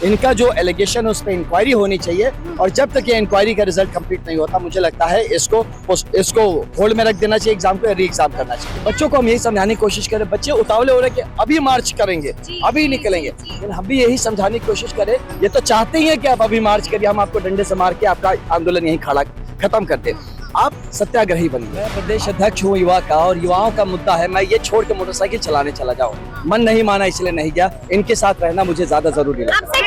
इनका जो एलिगेशन है उस पर इंक्वायरी होनी चाहिए और जब तक ये इंक्वायरी का रिजल्ट कंप्लीट नहीं होता मुझे लगता है इसको होल्ड में रख देना चाहिए, एग्जाम को री एग्जाम करना चाहिए। बच्चों को हम यही समझाने की कोशिश करें, बच्चे उतावले हो रहे हैं कि अभी मार्च करेंगे, अभी निकलेंगे, लेकिन हम भी यही समझाने की कोशिश करें, ये तो चाहते ही है कि आप अभी मार्च करिए, हम आपको डंडे से मार के आपका आंदोलन यही खत्म कर दे, आप सत्याग्रही बनिए। मैं प्रदेश अध्यक्ष हूँ युवा का और युवाओं का मुद्दा है मैं ये छोड़ के मोटरसाइकिल चलाने चला जाऊँ। मन नहीं माना इसलिए नहीं गया, इनके साथ रहना मुझे ज्यादा जरूरी लगा। आपसे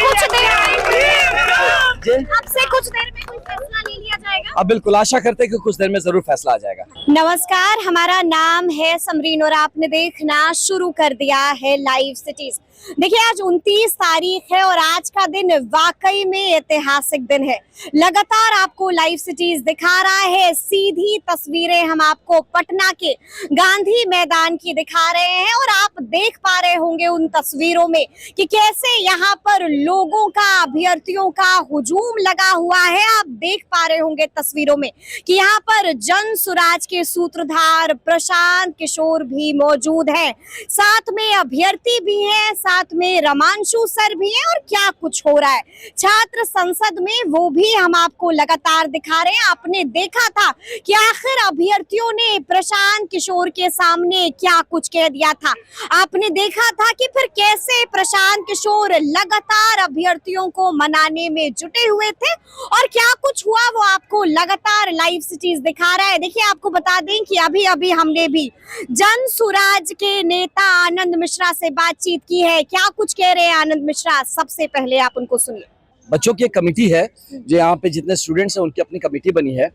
कुछ देर में कोई फैसला ले लिया जाएगा? अब बिल्कुल आशा करते हैं कि कुछ देर में जरूर फैसला आ जाएगा। नमस्कार, हमारा नाम है समरीन और आपने देखना शुरू कर दिया है लाइव सिटीज। देखिए आज 29 तारीख है और आज का दिन वाकई में ऐतिहासिक दिन है। लगातार आपको लाइव सिटीज दिखा रहा है, सीधी तस्वीरें हम आपको पटना के गांधी मैदान की दिखा रहे हैं और आप देख पा रहे होंगे उन तस्वीरों में कि कैसे यहाँ पर लोगों का, अभ्यर्थियों का हुजूम लगा हुआ है। आप देख पा रहे होंगे तस्वीरों में कि यहाँ पर जन सुराज के सूत्रधार प्रशांत किशोर भी मौजूद हैं, साथ में अभ्यर्थी भी हैं, साथ में रमांशु सर भी हैं और क्या कुछ हो रहा है छात्र संसद में वो भी हम आपको लगातार दिखा रहे हैं। आपने देखा था कि आखिर अभ्यर्थियों ने प्रशांत किशोर के सामने क्या कुछ कह दिया था, आपने देखा था कि फिर कैसे प्रशांत किशोर लगातार अभ्यर्थियों को मनाने में जुटे हुए थे और क्या कुछ हुआ वो आपको लगातार लाइव सिटीज दिखा रहा है। देखिए आपको बता दें कि अभी अभी हमने भी जन सुराज के नेता आनंद मिश्रा से बातचीत की है। क्या कुछ कह रहे हैं आनंद मिश्रा, सबसे पहले आप उनको सुनिए। बच्चों की एक कमेटी है जो यहाँ पे जितने स्टूडेंट्स हैं उनकी अपनी कमेटी बनी है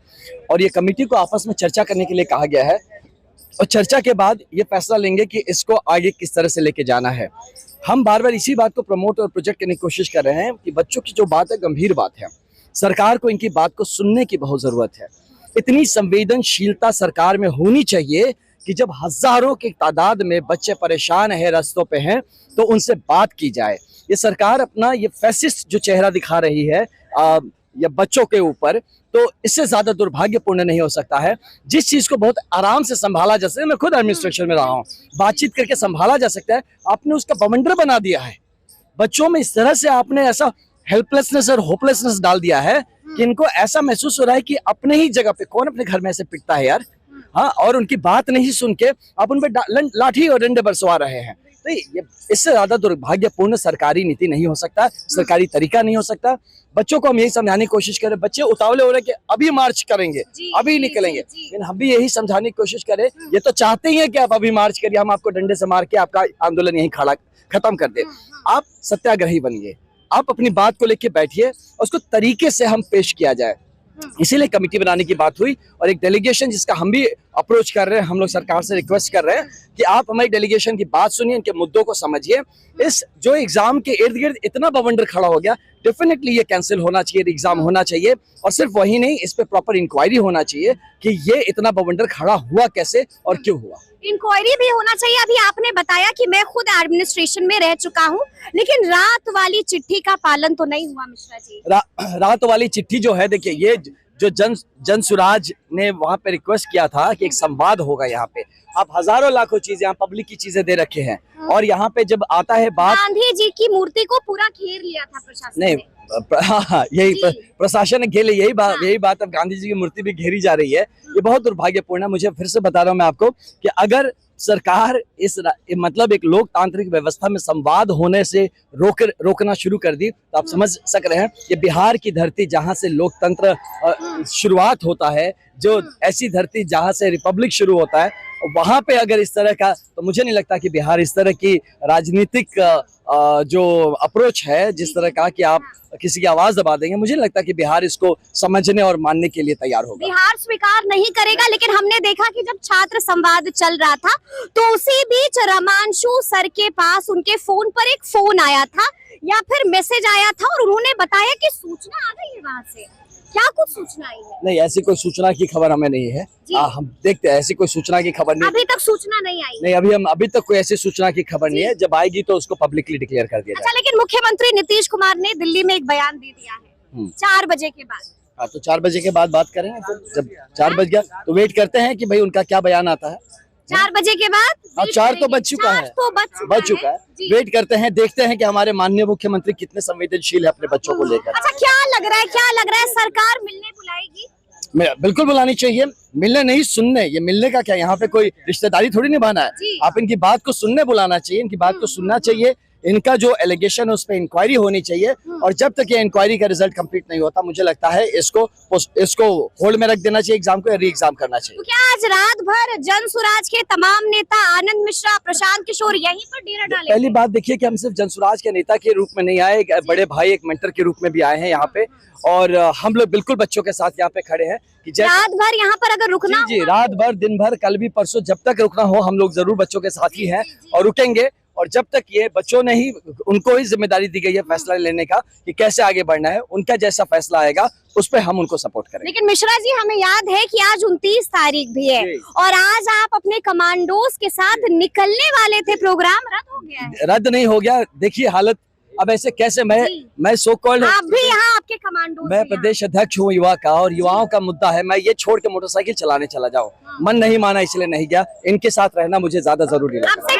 और ये कमेटी को आपस में चर्चा करने के लिए कहा गया है और चर्चा के बाद ये फैसला लेंगे कि इसको आगे किस तरह से लेके जाना है। हम बार बार इसी बात को प्रमोट और प्रोजेक्ट करने की कोशिश कर रहे हैं कि बच्चों की जो बात है गंभीर बात है, सरकार को इनकी बात को सुनने की बहुत जरूरत है। इतनी संवेदनशीलता सरकार में होनी चाहिए कि जब हजारों की तादाद में बच्चे परेशान है, रास्तों पे हैं, तो उनसे बात की जाए। ये सरकार अपना ये फैसिस्ट जो चेहरा दिखा रही है या बच्चों के ऊपर, तो इससे ज्यादा दुर्भाग्यपूर्ण नहीं हो सकता है। जिस चीज को बहुत आराम से संभाला जा सकता है, मैं खुद एडमिनिस्ट्रेशन में रहा हूँ, बातचीत करके संभाला जा सकता है, आपने उसका बवंडर बना दिया है। बच्चों में इस तरह से आपने ऐसा हेल्पलेसनेस और होपलेसनेस डाल दिया है कि इनको ऐसा महसूस हो रहा है कि अपने ही जगह पे कौन अपने घर में ऐसे पिटता है यार, हाँ, और उनकी बात नहीं सुन के आप उन पे लाठी और डंडे बरसवा रहे हैं। तो ये इससे ज्यादा दुर्भाग्यपूर्ण सरकारी नीति नहीं हो सकता, सरकारी तरीका नहीं हो सकता। बच्चों को हम यही समझाने की कोशिश करें, बच्चे उतावले हो रहे हैं कि अभी मार्च करेंगे, अभी निकलेंगे, लेकिन हम भी यही समझाने की कोशिश करें, ये तो चाहते ही है कि आप अभी मार्च करिए, हम आपको डंडे से मार के आपका आंदोलन यही खत्म कर दे। आप सत्याग्रही बनिए, आप अपनी बात को लेके बैठिए और उसको तरीके से हम पेश किया जाए। इसीलिए कमेटी बनाने की बात हुई और एक डेलीगेशन जिसका हम भी अप्रोच कर रहे हैं, हम लोग सरकार से रिक्वेस्ट कर रहे हैं कि आप हमारी डेलीगेशन की बात सुनिए, इनके मुद्दों को समझिए। इस जो एग्जाम के इर्द गिर्द इतना बवंडर खड़ा हो गया, डेफिनेटली ये कैंसिल होना चाहिए, एग्जाम होना चाहिए और सिर्फ वही नहीं, इस पे प्रॉपर इंक्वायरी होना चाहिए कि ये इतना बवंडर खड़ा हुआ कैसे और क्यों हुआ। इंक्वायरी भी होना चाहिए। अभी आपने बताया कि मैं खुद एडमिनिस्ट्रेशन में रह चुका हूं, लेकिन रात वाली चिट्ठी का पालन तो नहीं हुआ मिश्रा जी। रात वाली चिट्ठी जो है, देखिए ये जो जन सुराज ने वहां पे रिक्वेस्ट किया था कि एक संवाद होगा यहाँ पे, आप हजारों लाखों चीजें यहाँ पब्लिक की चीजें दे रखे हैं और यहाँ पे जब आता है बात, गांधी जी की मूर्ति को पूरा घेर लिया था प्रशासन नहीं, हाँ, यही प्रशासन ने घेर, यही बात अब गांधी जी की मूर्ति भी घेरी जा रही है। ये बहुत दुर्भाग्यपूर्ण है। मुझे फिर से बता रहा हूँ मैं आपको कि अगर सरकार मतलब एक लोकतांत्रिक व्यवस्था में संवाद होने से रोकना शुरू कर दी, तो आप समझ सक रहे हैं ये बिहार की धरती जहां से लोकतंत्र शुरुआत होता है, जो ऐसी धरती जहां से रिपब्लिक शुरू होता है, वहां पे अगर इस तरह का, तो मुझे नहीं लगता कि बिहार इस तरह की राजनीतिक जो अप्रोच है, जिस तरह का कि आप किसी की आवाज दबा देंगे, मुझे नहीं लगता कि बिहार इसको समझने और मानने के लिए तैयार होगा। बिहार स्वीकार नहीं करेगा, लेकिन हमने देखा कि जब छात्र संवाद चल रहा था तो उसी बीच रमांशु सर के पास उनके फोन पर एक फोन आया था या फिर मैसेज आया था और उन्होंने बताया कि सूचना आ गई है वहां से। क्या कुछ सूचना आई है? नहीं, ऐसी कोई सूचना की खबर हमें नहीं है। हम देखते हैं, ऐसी कोई सूचना की खबर नहीं, अभी तक सूचना नहीं आई। नहीं, अभी तक कोई ऐसी सूचना की खबर नहीं है। जब आएगी तो उसको पब्लिकली डिक्लेयर कर दिया जाएगा। लेकिन मुख्यमंत्री नीतीश कुमार ने दिल्ली में एक बयान दे दिया है 4 बजे के बाद। हाँ, तो 4 बजे के बाद बात करेंगे। फिर जब 4 बज गया तो वेट करते हैं कि भाई उनका क्या बयान आता है। 4 बजे के बाद हाँ, wait 4 तो करेंगे। बज चुका 4 है, तो बज चुका है जी। वेट करते हैं, देखते हैं कि हमारे माननीय मुख्यमंत्री कितने संवेदनशील है अपने बच्चों को लेकर। अच्छा, क्या लग रहा है सरकार मिलने बुलाएगी? बिल्कुल बुलानी चाहिए, मिलने नहीं सुनने। ये मिलने का क्या, यहाँ पे कोई रिश्तेदारी थोड़ी निभाना है। जी। आप इनकी बात को सुनने बुलाना चाहिए, इनकी बात को सुनना चाहिए, इनका जो एलिगेशन है उस पर इंक्वायरी होनी चाहिए। और जब तक ये इंक्वायरी का रिजल्ट कंप्लीट नहीं होता, मुझे लगता है इसको होल्ड में रख देना चाहिए, एग्जाम को री एग्जाम करना चाहिए। तो क्या आज रात भर जन सुराज के तमाम नेता आनंद मिश्रा, प्रशांत किशोर यहीं पर डेरा डालेंगे? पहली बात देखिए कि हम सिर्फ जनसुराज के नेता के रूप में नहीं आए, एक बड़े भाई, एक मेंटर के रूप में भी आए हैं यहाँ पे। और हम लोग बिल्कुल बच्चों के साथ यहाँ पे खड़े हैं कि रात भर यहाँ पर अगर रुकना जी रात भर, दिन भर, कल भी, परसों, जब तक रुकना हो हम लोग जरूर बच्चों के साथ ही हैं और रुकेंगे। और जब तक ये बच्चों ने ही, उनको ही जिम्मेदारी दी गई है फैसला लेने का कि कैसे आगे बढ़ना है, उनका जैसा फैसला आएगा उस पर हम उनको सपोर्ट करेंगे। लेकिन मिश्रा जी, हमें याद है कि आज 29 तारीख भी है और आज आप अपने कमांडोज के साथ निकलने वाले थे, प्रोग्राम रद्द हो गया है। रद्द नहीं हो गया, देखिए हालत अब ऐसे कैसे, मैं सो कॉल्ड, आप भी यहाँ, आपके कमांडोज मैं प्रदेश अध्यक्ष हूँ युवा का, और युवाओं का मुद्दा है, मैं ये छोड़ के मोटरसाइकिल चलाने चला जाऊँ, मन नहीं माना इसलिए नहीं गया। इनके साथ रहना मुझे ज्यादा जरूरी लगा। आपसे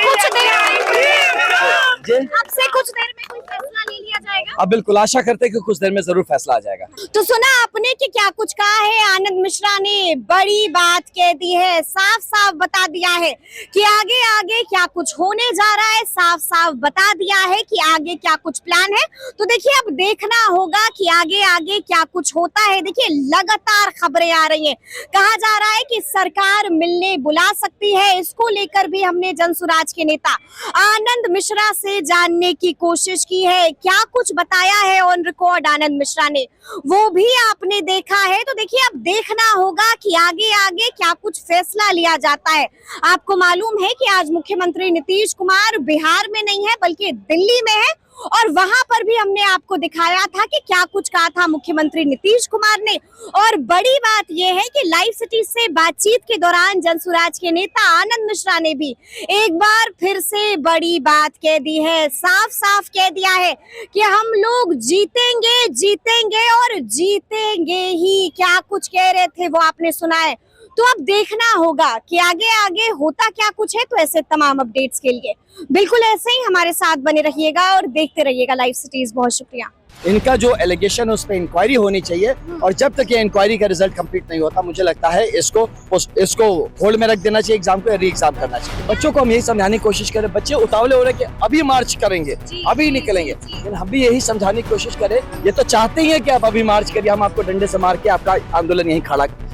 कुछ देर में कोई फैसला ले लिया जाएगा? अब बिल्कुल आशा करते हैं कि कुछ देर में जरूर फैसला आ जाएगा। तो सुना आपने कि क्या कुछ कहा है आनंद मिश्रा ने, बड़ी बात कह दी है, साफ साफ बता दिया है कि आगे आगे क्या कुछ होने जा रहा है, साफ साफ बता दिया है कि आगे क्या कुछ प्लान है। तो देखिए, अब देखना होगा कि आगे आगे क्या कुछ होता है। देखिए, लगातार खबरें आ रही हैं, कहा जा रहा है कि सरकार मिलने बुला सकती है। इसको लेकर भी हमने जनसुराज के नेता आनंद मिश्रा से जानने की कोशिश की है। क्या कुछ बताया है ऑन रिकॉर्ड आनंद मिश्रा ने, वो भी आपने देखा है। तो देखिए, अब देखना होगा कि आगे आगे क्या कुछ फैसला लिया जाता है। आपको मालूम है कि आज मुख्यमंत्री नीतीश कुमार बिहार में नहीं है बल्कि दिल्ली में है, और वहां पर भी हमने आपको दिखाया था कि क्या कुछ कहा था मुख्यमंत्री नीतीश कुमार ने। और बड़ी बात यह है कि लाइव सिटी से बातचीत के दौरान जनसुराज के नेता आनंद मिश्रा ने भी एक बार फिर से बड़ी बात कह दी है, साफ साफ कह दिया है कि हम लोग जीतेंगे, जीतेंगे और जीतेंगे ही। क्या कुछ कह रहे थे वो आपने सुना है। तो अब देखना होगा कि आगे आगे होता क्या कुछ है। तो ऐसे तमाम अपडेट्स के लिए बिल्कुल ऐसे ही हमारे साथ बने रहिएगा और देखते रहिएगा लाइव सिटीज। बहुत शुक्रिया। इनका जो एलिगेशन है उस पर इंक्वायरी होनी चाहिए, और जब तक ये इंक्वायरी का रिजल्ट कंप्लीट नहीं होता, मुझे लगता है इसको होल्ड में रख देना चाहिए, एग्जाम को री एग्जाम करना चाहिए। बच्चों को हम यही समझाने की कोशिश करें, बच्चे उतावले हो रहे हैं कि अभी मार्च करेंगे, अभी निकलेंगे, लेकिन हम भी यही समझाने की कोशिश करें, ये तो चाहते ही है कि आप अभी मार्च करिए, हम आपको डंडे से मार के आपका आंदोलन यही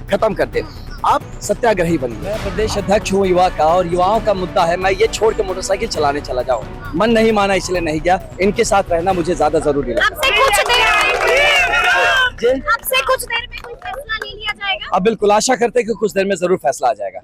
खत्म करते हैं। आप सत्याग्रही बनिए। मैं प्रदेश अध्यक्ष हूँ युवा का, और युवाओं का मुद्दा है, मैं ये छोड़ के मोटरसाइकिल चलाने चला जाऊँ, मन नहीं माना इसलिए नहीं गया। इनके साथ रहना मुझे ज्यादा जरूरी लगा। आपसे कुछ देर में कोई फैसला ले लिया जाएगा? अब बिल्कुल आशा करते हैं कि कुछ देर में जरूर फैसला आ जाएगा।